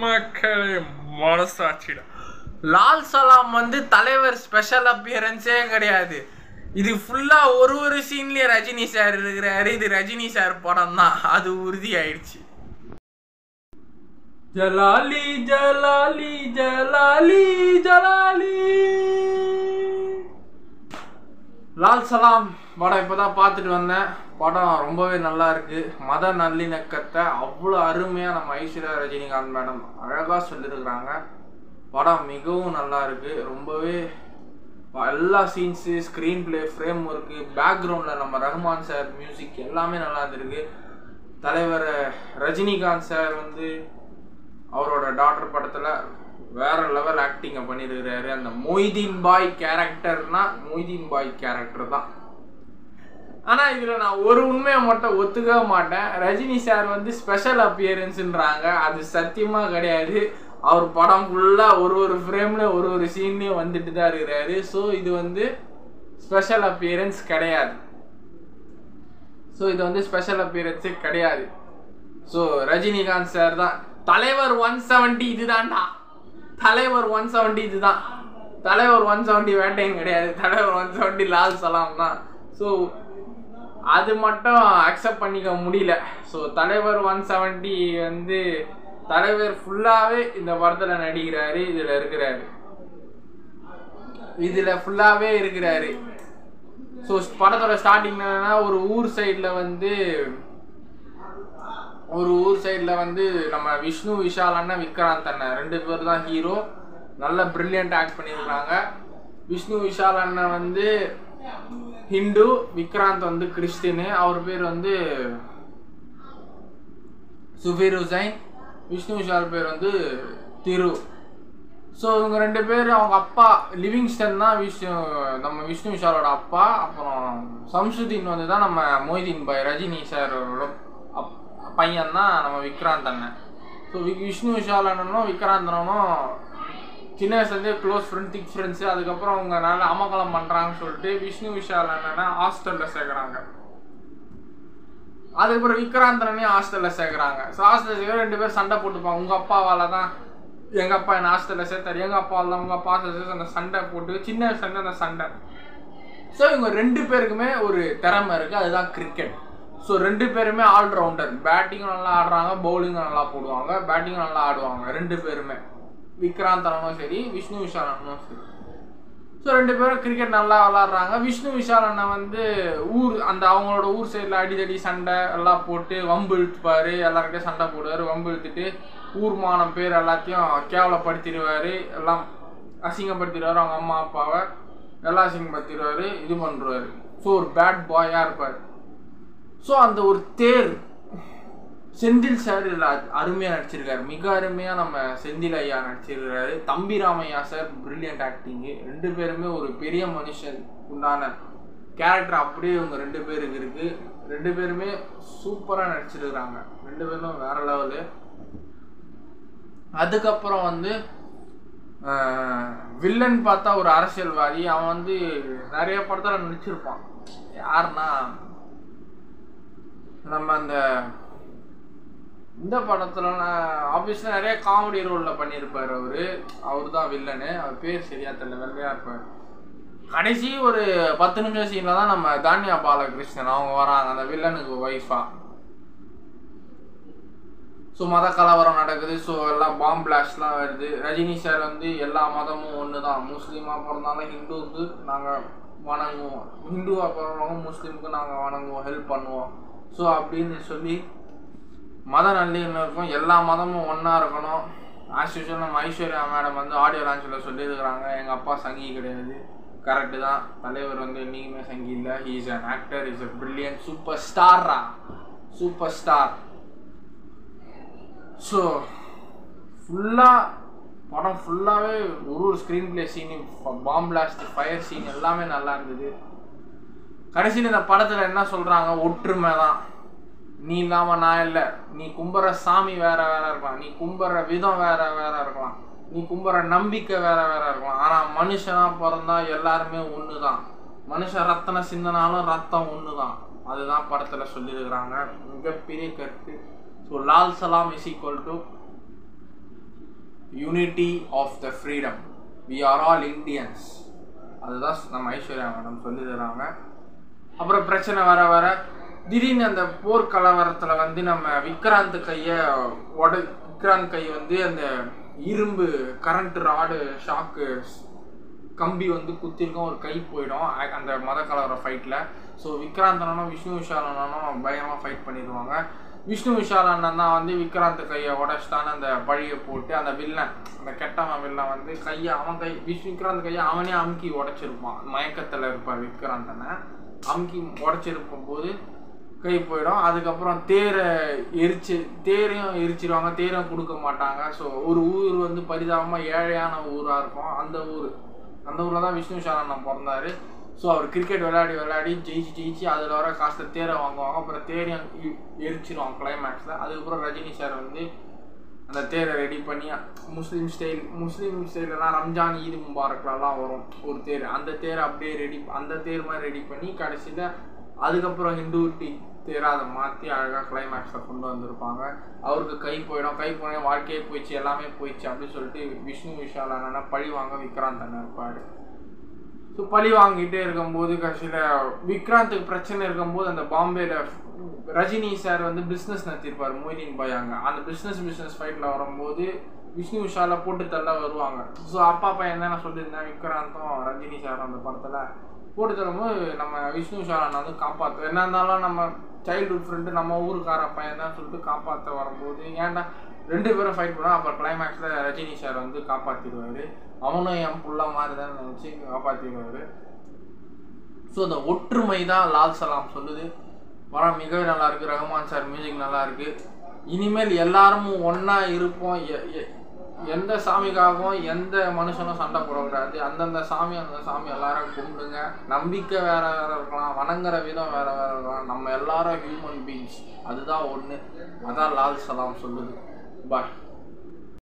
மக்களே மனசாட்சிடா. லால் சலாம் வந்து தலைவர் ஸ்பெஷல் அப்பியரன்ஸே கிடையாது. இது ஃபுல்லா ஒரு சீன்லயே ரஜினி சார் இருக்கிறாரு. இது ரஜினி சார் படம் தான், அது உறுதி ஆயிடுச்சு. ஜலாலி ஜலாலி ஜலாலி ஜலாலி. லால் சலாம் படம் இப்போதான் பார்த்துட்டு வந்தேன். படம் ரொம்பவே நல்லா இருக்கு. மத நல்லிணக்கத்தை அவ்வளோ அருமையாக நம்ம ஐஸ்வர்யா ரஜினிகாந்த் மேடம் அழகாக சொல்லியிருக்கிறாங்க. படம் மிகவும் நல்லா இருக்கு. ரொம்பவே எல்லா scenes, screen play, frame work, பேக்ரவுண்டில் நம்ம ரஹ்மான் சார் மியூசிக் எல்லாமே நல்லா இருந்திருக்கு. தலைவர் ரஜினிகாந்த் சார் வந்து அவரோட டாக்டர் படத்தில் வேற லெவல் ஆக்டிங்கை பண்ணியிருக்கிறாரு. அந்த மொய்தீன் பாய் கேரக்டர்னா மொய்தீன் பாய் கேரக்டர் தான். ஆனால் இதில் நான் ஒரு உண்மையை மட்டும் ஒத்துக்கவே மாட்டேன். ரஜினி சார் வந்து ஸ்பெஷல் அப்பியரன்ஸுன்றாங்க. அது சத்தியமாக கிடையாது. அவர் படம் ஃபுல்லாக ஒரு ஃப்ரேமில் ஒரு சீன்லேயும் வந்துட்டு தான் இருக்கிறாரு. ஸோ இது வந்து ஸ்பெஷல் அப்பியரன்ஸ் கிடையாது. ஸோ ரஜினிகாந்த் சார் தான் தலைவர் 170. இதுதான்டா தலைவர் 170. இதுதான் தலைவர் 170. வேட்டையும் கிடையாது. தலைவர் 170 லால் சலாம் தான். ஸோ அது மட்டும் அக்செப்ட் பண்ணிக்க முடியல. ஸோ தலைவர் 170 வந்து தலைவர் ஃபுல்லாகவே இந்த படத்தில் நடிக்கிறாரு. இதில் ஃபுல்லாகவே இருக்கிறாரு. ஸோ படத்தோட ஸ்டார்டிங் என்னன்னா, ஒரு ஊர் சைடில் வந்து நம்ம விஷ்ணு விஷால் அண்ணன் விக்ராந்த் அண்ணன் 2 பேர் தான் ஹீரோ. நல்ல பிரில்லியன்ட் ஆக்ட் பண்ணியிருக்காங்க. விஷ்ணு விஷால் அண்ணன் வந்து ஹிந்து, விக்ராந்த் வந்து கிறிஸ்டினு. அவர் பேர் வந்து சுஃபீர் ஹுசைன். விஷ்ணு விஷால் பேர் வந்து திரு. ஸோ இவங்க 2 பேர், அவங்க அப்பா லிவிங்ஸ்டன் தான் நம்ம விஷ்ணு விஷாலோட அப்பா. அப்புறம் சம்சுதீன் வந்து தான் நம்ம மொய்தீன் பாய் ரஜினி சாரோட பையன் தான் நம்ம விக்ராந்த் அண்ணன். ஸோ விஷ்ணு விஷால் அண்ணனும் விக்ராந்த் அண்ணனும் சின்ன வயசுலேருந்தே க்ளோஸ் ஃப்ரெண்ட், திக் ஃப்ரெண்ட்ஸு. அதுக்கப்புறம் அவங்க நல்லா அமகலம் பண்ணுறாங்கன்னு சொல்லிட்டு விஷ்ணு விஷால் அண்ணனை ஹாஸ்டலில் சேர்க்குறாங்க. அதுக்கப்புறம் விக்ராந்த் அண்ணனையும் ஹாஸ்டலில் சேர்க்குறாங்க. ஸோ ஹாஸ்டலில் சேர்க்க 2 பேர் சண்டை போட்டுப்பாங்க. உங்கள் அப்பாவால் தான் எங்கள் அப்பா என்ன ஹாஸ்டலில் சேர்த்தாரு, எங்கள் அப்பாவால் தான் உங்கள் அப்பா சேர்த்து அந்த சண்டை போட்டு சின்ன வயசுலேருந்து அந்த சண்டை. ஸோ இவங்க 2 பேருக்குமே ஒரு திறமை இருக்குது, அதுதான் கிரிக்கெட். ஸோ 2 பேருமே ஆல்ரவுண்டர். பேட்டிங்கும் நல்லா ஆடுறாங்க, பவுலிங்கும் நல்லா போடுவாங்க, பேட்டிங்கும் நல்லா ஆடுவாங்க 2 பேருமே. விக்ராந்த் அண்ணனும் சரி, விஷ்ணு விஷால் அண்ணனும் சரி. ஸோ 2 பேரும் கிரிக்கெட் நல்லா விளாட்றாங்க. விஷ்ணு விஷால் அண்ணன் வந்து அவங்களோட ஊர் சைடில் அடிதடி சண்டை எல்லாம் போட்டு வம்பு இழுத்துப்பார். எல்லாருக்கிட்டே சண்டை போடுவார். வம்பு இழுத்துட்டு ஊர் மானம் பேர் எல்லாத்தையும் கேவலப்படுத்திடுவார். எல்லாம் அசிங்கப்படுத்திடுவார். அவங்க அம்மா அப்பாவை எல்லாம் அசிங்கப்படுத்திடுவார். இது பண்ணுறாரு. ஸோ ஒரு பேட் பாயாக இருப்பார். ஸோ அந்த ஒரு தேர் செந்தில் சார் இதில் அருமையாக நடிச்சிருக்காரு. மிக அருமையாக நம்ம செந்தில் ஐயா நடிச்சிருக்காரு. Thambi Ramaiah sir brilliant acting. 2 பேருமே ஒரு பெரிய மனுஷன் உண்டான கேரக்டர் அப்படியே இவங்க 2 பேருக்கு இருக்குது. 2 பேருமே சூப்பராக நடிச்சிருக்கிறாங்க. 2 பேரும் வேற லெவலு. அதுக்கப்புறம் வந்து வில்லன் பார்த்தா ஒரு அரசியல்வாதி. அவன் வந்து நிறைய படத்தில் நடிச்சிருப்பான். யாருன்னா நம்ம இந்த படத்துல ஆப்வியஸ்லி நிறைய காமெடி ரோலில் பண்ணியிருப்பார். அவர் தான் வில்லனு. அவர் பேர் சரியா தெரியல, வெள்ளையா இருப்பார். கடைசி ஒரு 10 நிமிஷம் சீனில் தான் நம்ம தானியா பாலகிருஷ்ணன் அவங்க வராங்க, அந்த வில்லனுக்கு ஒய்ஃபா. ஸோ மத கலவரம் நடக்குது. ஸோ எல்லாம் பாம் பிளாஸ்ட்லாம் வருது. ரஜினி சார் வந்து எல்லா மதமும் ஒன்று தான், முஸ்லீமாக பிறந்தாலும் ஹிந்துவுக்கு நாங்கள் வணங்குவோம், ஹிந்துவாக பிறந்தவங்க முஸ்லீமுக்கு நாங்கள் வணங்குவோம், ஹெல்ப் பண்ணுவோம். ஸோ அப்படின்னு சொல்லி மத நல்லிணக்கம், எல்லா மதமும் ஒன்றா இருக்கணும். ஆஸ் யூஷுவல் நம்ம ஐஸ்வர்யா மேடம் வந்து ஆடியோ லான்ச்சில் சொல்லியிருக்கிறாங்க, எங்கள் அப்பா சங்கி கிடையாது. கரெக்டு தான். தலைவர் வந்து என்றைக்குமே சங்கி இல்லை. He is an actor, is a brilliant super star. So படம் ஃபுல்லாகவே ஒரு screenplay scene, bomb blast, fire scene எல்லாமே நல்லா இருந்தது. கடைசியில் இந்த படத்தில் என்ன சொல்கிறாங்க, ஒற்றுமை தான். நீ இல்லாமல் நான் இல்லை. நீ கும்புற சாமி வேற இருக்கலாம், நீ கும்புற விதம் வேற இருக்கலாம், நீ கும்புற நம்பிக்கை வேற இருக்கலாம். ஆனால் மனுஷனாக பிறந்தா எல்லாருமே ஒன்று தான். மனுஷன் ரத்தனை சிந்தனாலும் ரத்தம் ஒன்று தான். அதுதான் படத்தில் சொல்லியிருக்கிறாங்க. மிகப்பெரிய கருத்து. So Lal Salaam is equal to unity of the freedom, we are all Indians. அதுதான் நம்ம ஐஸ்வர்யா மேடம் சொல்லி தராங்க. அப்புறம் பிரச்சனை வர வர திடீர்னு அந்த போர் கலவரத்தில் வந்து நம்ம விக்ராந்த் கை வந்து அந்த இரும்பு கரண்ட் ராடு ஷாக்கு கம்பி வந்து குத்திருக்கோம், ஒரு கை போயிடும் அந்த மத கலவர ஃபைட்டில். ஸோ விக்ராந்த் அண்ணனும் விஷ்ணு விஷால் அண்ணனும் பயங்கரமாக ஃபைட் பண்ணிடுவாங்க. விஷ்ணு விஷால் அண்ணன் தான் வந்து விக்ராந்த் கையை உடச்சிட்டான்னு அந்த பழியை போட்டு அந்த வில்லன், அந்த கெட்டவன் வில்லன் வந்து விக்ராந்த் கையை அவனே அமுக்கி உடச்சிருப்பான். மயக்கத்தில் இருப்பார் விக்ராந்த் அண்ணன். அமுக்கி உடச்சிருக்கும் போது கை போயிடும். அதுக்கப்புறம் தேரையும் எரிச்சிருவாங்க, தேரையும் கொடுக்க மாட்டாங்க. ஸோ ஒரு ஊர் வந்து பரிதாபமாக ஏழையான ஊராக இருக்கும். அந்த ஊரில் தான் விஷ்ணு விஷால் அண்ணன் பிறந்தார். ஸோ அவர் கிரிக்கெட் விளையாடி ஜெயிச்சு அதில் வர காசு தேரை வாங்குவாங்க. அப்புறம் தேரையும் எரிச்சிருவாங்க கிளைமேக்ஸில். அதுக்கப்புறம் ரஜினி சார் வந்து அந்த தேரை ரெடி பண்ணி முஸ்லீம் ஸ்டைலெலாம் ரம்ஜான் ஈது முபாரக்லாம் வரும் ஒரு தேர், அந்த தேரை அப்படியே அந்த தேர் மாதிரி ரெடி பண்ணி கடைசியில் அதுக்கப்புறம் ஹிந்து தேரை அதை மாற்றி அழகாக கிளைமேக்ஸில் கொண்டு வந்திருப்பாங்க. அவருக்கு கை போயிடும் வாழ்க்கையே போயிடுச்சு, எல்லாமே போயிடுச்சு அப்படின்னு சொல்லிட்டு விஷ்ணு விஷால் அண்ணா பழி வாங்க விக்ராந்த் அண்ணன் இருப்பார். ஸோ பழி வாங்கிட்டே இருக்கும்போது கடைசியில் விக்ராந்துக்கு பிரச்சனை இருக்கும்போது அந்த பாம்பேல ரஜினி சார் வந்து பிஸ்னஸ் நடத்திருப்பார் மொய்தீன் பாய். அந்த பிஸ்னஸ் ஃபைட்டில் வரும்போது விஷ்ணு விஷாலை போட்டு தள்ள வருவாங்க. ஸோ அப்பா என்ன சொல்லியிருந்தேன், விக்ராந்தும் ரஜினி சார் அந்த படத்தில் போட்டு தள்ளும்போது நம்ம விஷ்ணு விஷால் அண்ணா வந்து காப்பாற்ற, என்ன இருந்தாலும் நம்ம சைல்டுஹுட் ஃப்ரெண்டு நம்ம ஊருக்கார பையன் தான் சொல்லிட்டு காப்பாற்ற வரும்போது ஏன்டா 2 பேரும் ஃபைட் பண்ணுவோம். அப்புறம் கிளைமேக்ஸில் ரஜினி சார் வந்து காப்பாற்றிடுவார். அவனும் என் புள்ள மாதிரி தான் நினச்சி காப்பாற்றிடுவார். ஸோ அந்த ஒற்றுமை தான் லால் சலாம் சொல்லுது. படம் மிகவே நல்லாயிருக்கு. ரஹ்மான் சார் மியூசிக் நல்லாயிருக்கு. இனிமேல் எல்லாரும் ஒன்றா இருப்போம். எந்த சாமிக்காகவும் எந்த மனுஷனும் சண்டை போடக்கூடாது. அந்தந்த சாமி எல்லாரும் கும்பிடுங்க. நம்பிக்கை வேற இருக்கலாம், வணங்குற விதம் வேற இருக்கலாம். நம்ம எல்லாரும் ஹியூமன் பீயிங்ஸ், அதுதான் ஒன்று. அதான் லால் சலாம் சொல்லுது. பாய்.